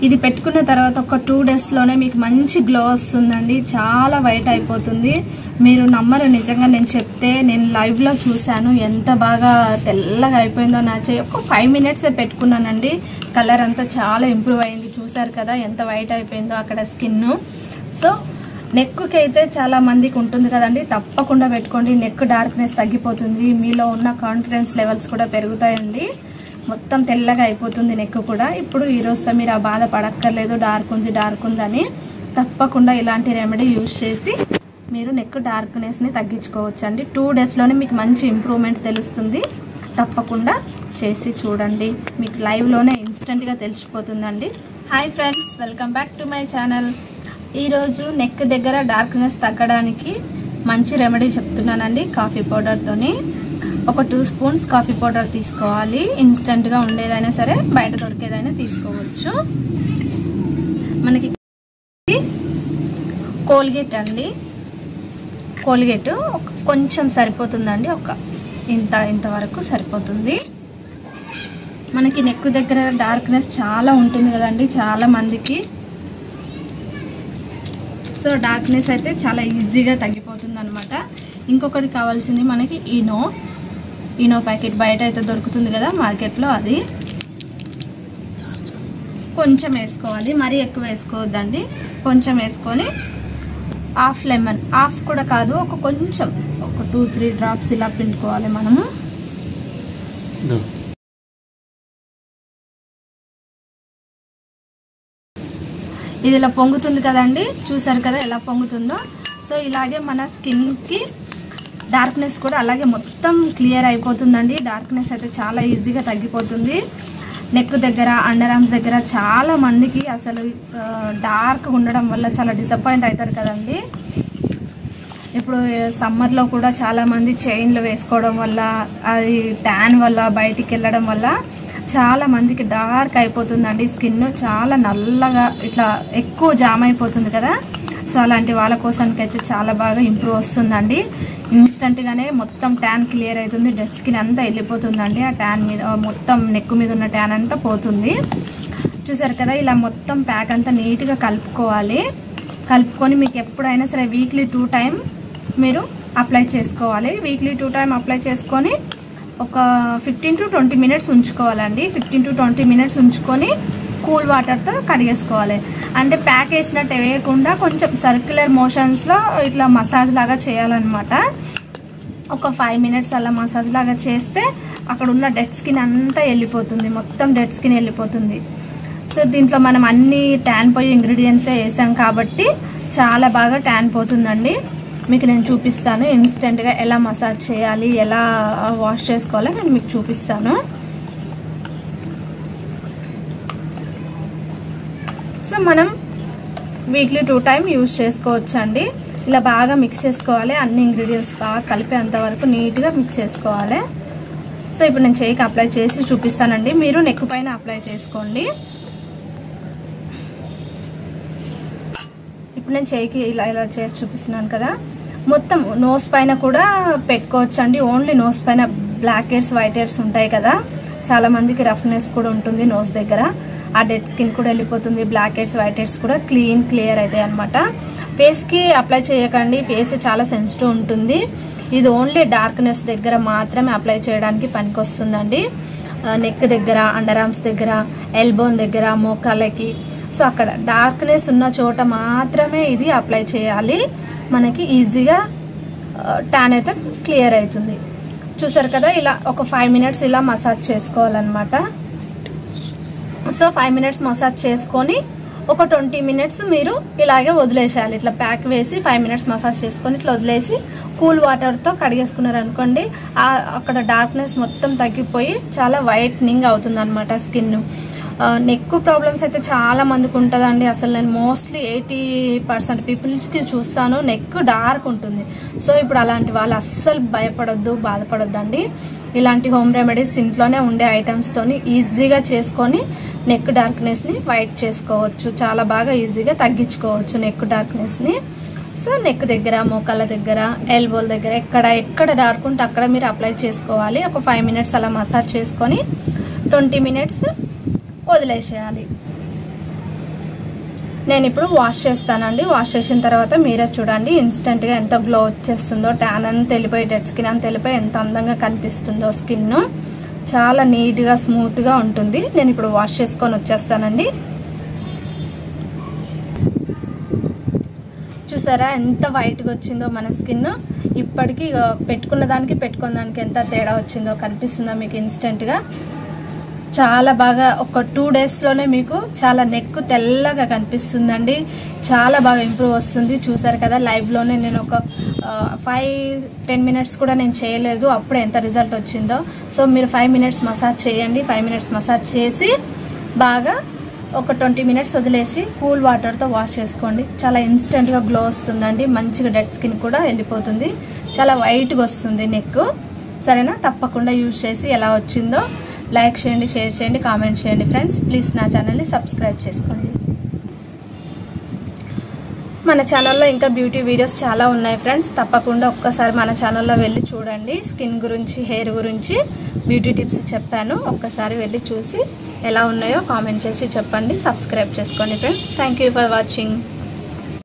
ఇది పెట్టుకున్న తర్వాత ఒక 2 డేస్లోనే మీకు మంచి గ్లో వస్తుందండి. చాలా వైట్ అయిపోతుంది. మీరు నమ్మరు, నిజంగా నేను చెప్తే. నేను లైవ్లో చూశాను ఎంత బాగా తెల్లగా అయిపోయిందో. నా ఒక 5 మినిట్సే పెట్టుకున్నానండి. కలర్ అంతా చాలా ఇంప్రూవ్ అయింది. చూసారు కదా ఎంత వైట్ అయిపోయిందో అక్కడ స్కిన్. సో నెక్కి అయితే చాలా మందికి ఉంటుంది కదండి, తప్పకుండా పెట్టుకోండి. నెక్ డార్క్నెస్ తగ్గిపోతుంది. మీలో ఉన్న కాన్ఫిడెన్స్ లెవెల్స్ కూడా పెరుగుతాయండి. మొత్తం తెల్లగా అయిపోతుంది నెక్ కూడా. ఇప్పుడు ఈ రోజుతో మీరు ఆ బాధ పడక్కర్లేదు డార్క్ ఉందని. తప్పకుండా ఇలాంటి రెమెడీ యూజ్ చేసి మీరు నెక్ డార్క్నెస్ని తగ్గించుకోవచ్చు అండి. 2 డేస్లోనే మీకు మంచి ఇంప్రూవ్మెంట్ తెలుస్తుంది. తప్పకుండా చేసి చూడండి, మీకు లైవ్లోనే ఇన్స్టెంట్గా తెలిసిపోతుందండి. Hi friends, welcome back to my channel. ఈరోజు నెక్ దగ్గర డార్క్నెస్ తగ్గడానికి మంచి రెమెడీ చెప్తున్నానండి. కాఫీ పౌడర్తోని ఒక 2 స్పూన్స్ కాఫీ పౌడర్ తీసుకోవాలి. ఇన్స్టెంట్గా ఉండేదైనా సరే, బయట దొరికేదైనా తీసుకోవచ్చు. మనకి కోల్గేట్ అండి, కోల్గేట్ కొంచెం సరిపోతుందండి. ఇంతవరకు సరిపోతుంది. మనకి నెక్ దగ్గర డార్క్నెస్ చాలా ఉంటుంది కదండి చాలా మందికి. సో డార్క్నెస్ అయితే చాలా ఈజీగా తగ్గిపోతుంది అనమాట. ఇంకొకటి కావాల్సింది మనకి ఈనో ప్యాకెట్ బయట అయితే దొరుకుతుంది కదా మార్కెట్లో, అది కొంచెం వేసుకోవాలి. మరీ ఎక్కువ వేసుకోవద్దండి, కొంచెం వేసుకొని హాఫ్ లెమన్, హాఫ్ కూడా కాదు, కొంచెం 2-3 డ్రాప్స్ ఇలా పిండుకోవాలి మనము. ఇది ఇలా పొంగుతుంది కదండి, చూసారు కదా ఎలా పొంగుతుందో. సో ఇలాగే మన స్కిన్కి డార్క్నెస్ కూడా అలాగే మొత్తం క్లియర్ అయిపోతుందండి. డార్క్నెస్ అయితే చాలా ఈజీగా తగ్గిపోతుంది. నెక్ దగ్గర, అండర్ ఆర్మ్స్ దగ్గర చాలా మందికి అసలు డార్క్ ఉండడం వల్ల చాలా డిసప్పాయింట్ అవుతారు కదండి. ఇప్పుడు సమ్మర్లో కూడా చాలామంది చైన్లు వేసుకోవడం వల్ల, అది ట్యాన్ వల్ల, బయటికి వెళ్ళడం వల్ల చాలా మందికి డార్క్ అయిపోతుందండి. స్కిన్ చాలా నల్లగా ఇట్లా ఎక్కువ జామ్ అయిపోతుంది కదా. సో అలాంటి వాళ్ళ కోసానికైతే చాలా బాగా ఇంప్రూవ్ వస్తుందండి. ఇన్స్టెంట్గానే మొత్తం ట్యాన్ క్లియర్ అవుతుంది. డెడ్ స్కిన్ అంతా వెళ్ళిపోతుందండి. ఆ ట్యాన్ మీద మొత్తం నెక్ మీద ఉన్న ట్యాన్ అంతా పోతుంది. చూసారు కదా, ఇలా మొత్తం ప్యాక్ అంతా నీట్గా కలుపుకోవాలి. కలుపుకొని మీకు ఎప్పుడైనా సరే వీక్లీ 2 టైం మీరు అప్లై చేసుకోవాలి. వీక్లీ 2 టైం అప్లై చేసుకొని ఒక 15 to 20 మినిట్స్ ఉంచుకోవాలండి. 15 to 20 మినిట్స్ ఉంచుకొని కూల్ వాటర్తో కడిగేసుకోవాలి. అంటే ప్యాక్ వేసినట్టు వేయకుండా కొంచెం సర్క్యులర్ మోషన్స్లో ఇట్లా మసాజ్ లాగా చేయాలన్నమాట. ఒక 5 మినిట్స్ అలా మసాజ్ లాగా చేస్తే అక్కడ ఉన్న డెడ్ స్కిన్ అంతా వెళ్ళిపోతుంది, మొత్తం డెడ్ స్కిన్ వెళ్ళిపోతుంది. సో దీంట్లో మనం అన్ని ట్యాన్ పోయే ఇంగ్రీడియంట్సే వేసాం కాబట్టి చాలా బాగా ట్యాన్ పోతుందండి. మీకు నేను చూపిస్తాను ఇన్స్టెంట్గా ఎలా మసాజ్ చేయాలి, ఎలా వాష్ చేసుకోవాలో నేను మీకు చూపిస్తాను. సో మనం వీక్లీ 2 టైం యూజ్ చేసుకోవచ్చు అండి. ఇలా బాగా మిక్స్ చేసుకోవాలి. అన్ని ఇంగ్రీడియంట్స్ బాగా కలిపేంత వరకు నీట్గా మిక్స్ చేసుకోవాలి. సో ఇప్పుడు నేను చేయికి అప్లై చేసి చూపిస్తానండి. మీరు నెక్ పైన అప్లై చేసుకోండి. ఇప్పుడు నేను చేయికి ఇలా చేసి చూపిస్తున్నాను కదా. మొత్తం నోస్ పైన కూడా పెట్టుకోవచ్చు అండి. ఓన్లీ నోస్ పైన బ్లాక్ హెయిర్స్, వైట్ హెయిర్స్ ఉంటాయి కదా, చాలామందికి రఫ్నెస్ కూడా ఉంటుంది నోస్ దగ్గర. ఆ డెడ్ స్కిన్ కూడా వెళ్ళిపోతుంది. బ్లాక్ హెయిర్స్, వైట్ హెయిర్స్ కూడా క్లియర్ అవుతాయి అనమాట. ఫేస్కి అప్లై చేయకండి, ఫేస్ చాలా సెన్సిటివ్ ఉంటుంది. ఇది ఓన్లీ డార్క్నెస్ దగ్గర మాత్రమే అప్లై చేయడానికి పనికొస్తుందండి. నెక్ దగ్గర, అండర్ ఆర్మ్స్ దగ్గర, ఎల్బోన్ దగ్గర, మోకాళ్ళకి. సో అక్కడ డార్క్నెస్ ఉన్న చోట మాత్రమే ఇది అప్లై చేయాలి. మనకి ఈజీగా ట్యాన్ అయితే క్లియర్ అవుతుంది. చూసారు కదా, ఇలా ఒక 5 మినిట్స్ ఇలా మసాజ్ చేసుకోవాలన్నమాట. సో 5 మినిట్స్ మసాజ్ చేసుకొని ఒక 20 మినిట్స్ మీరు ఇలాగే వదిలేసేయాలి. ఇట్లా ప్యాక్ వేసి 5 మినిట్స్ మసాజ్ చేసుకొని ఇట్లా వదిలేసి కూల్ వాటర్తో కడిగేసుకున్నారు అనుకోండి, అక్కడ డార్క్నెస్ మొత్తం తగ్గిపోయి చాలా వైట్నింగ్ అవుతుంది అనమాట స్కిన్. నెక్ ప్రాబ్లమ్స్ అయితే చాలా మందికి ఉంటుందండి. అసలు నేను మోస్ట్లీ 80% పీపుల్స్కి చూస్తాను నెక్ డార్క్ ఉంటుంది. సో ఇప్పుడు అలాంటి వాళ్ళు అస్సలు భయపడొద్దు, బాధపడొద్దండి. ఇలాంటి హోమ్ రెమెడీస్ ఇంట్లోనే ఉండే ఐటమ్స్తోని ఈజీగా చేసుకొని నెక్ డార్క్నెస్ని వైట్ చేసుకోవచ్చు. చాలా బాగా ఈజీగా తగ్గించుకోవచ్చు నెక్ డార్క్నెస్ని. సో నెక్ దగ్గర, మోకాళ్ళ దగ్గర, ఎల్బోల దగ్గర ఎక్కడ డార్క్ ఉంటే అక్కడ మీరు అప్లై చేసుకోవాలి. ఒక 5 మినిట్స్ అలా మసాజ్ చేసుకొని 20 మినిట్స్ వదిలేసేయాలి. నేను ఇప్పుడు వాష్ చేస్తానండి. వాష్ చేసిన తర్వాత మీరే చూడండి ఇన్స్టెంట్గా ఎంత గ్లో వచ్చేస్తుందో, ట్యాన్ అంతా వెళ్ళిపోయి, డెడ్ స్కిన్ అంతా వెళ్ళిపోయి ఎంత అందంగా కనిపిస్తుందో స్కిన్. చాలా నీట్గా స్మూత్గా ఉంటుంది. నేను ఇప్పుడు వాష్ చేసుకొని వచ్చేస్తానండి. చూసారా ఎంత వైట్గా వచ్చిందో మన స్కిన్. ఇప్పటికీ పెట్టుకున్న దానికి ఎంత తేడా వచ్చిందో కనిపిస్తుందో మీకు ఇన్స్టెంట్గా. చాలా బాగా ఒక 2 డేస్లోనే మీకు చాలా నెక్ తెల్లగా కనిపిస్తుందండి. చాలా బాగా ఇంప్రూవ్ వస్తుంది. చూసారు కదా లైవ్లోనే నేను ఒక 5-10 మినిట్స్ కూడా నేను చేయలేదు, అప్పుడే ఎంత రిజల్ట్ వచ్చిందో. సో మీరు 5 మినిట్స్ మసాజ్ చేయండి. 5 మినిట్స్ మసాజ్ చేసి బాగా ఒక 20 మినిట్స్ వదిలేసి కూల్ వాటర్తో వాష్ చేసుకోండి. చాలా ఇన్స్టెంట్గా గ్లో వస్తుందండి. మంచిగా డెడ్ స్కిన్ కూడా వెళ్ళిపోతుంది. చాలా వైట్గా వస్తుంది నెక్. సరేనా? తప్పకుండా యూజ్ చేసి ఎలా వచ్చిందో లైక్ చేయండి, షేర్ చేయండి, కామెంట్ చేయండి ఫ్రెండ్స్. ప్లీజ్ నా ఛానల్ని సబ్స్క్రైబ్ చేసుకోండి. మన ఛానల్లో ఇంకా బ్యూటీ వీడియోస్ చాలా ఉన్నాయి ఫ్రెండ్స్. తప్పకుండా ఒక్కసారి మన ఛానల్లో వెళ్ళి చూడండి. స్కిన్ గురించి, హెయిర్ గురించి బ్యూటీ టిప్స్ చెప్పాను. ఒక్కసారి వెళ్ళి చూసి ఎలా ఉన్నాయో కామెంట్ చేసి చెప్పండి. సబ్స్క్రైబ్ చేసుకోండి friends. Thank you for watching.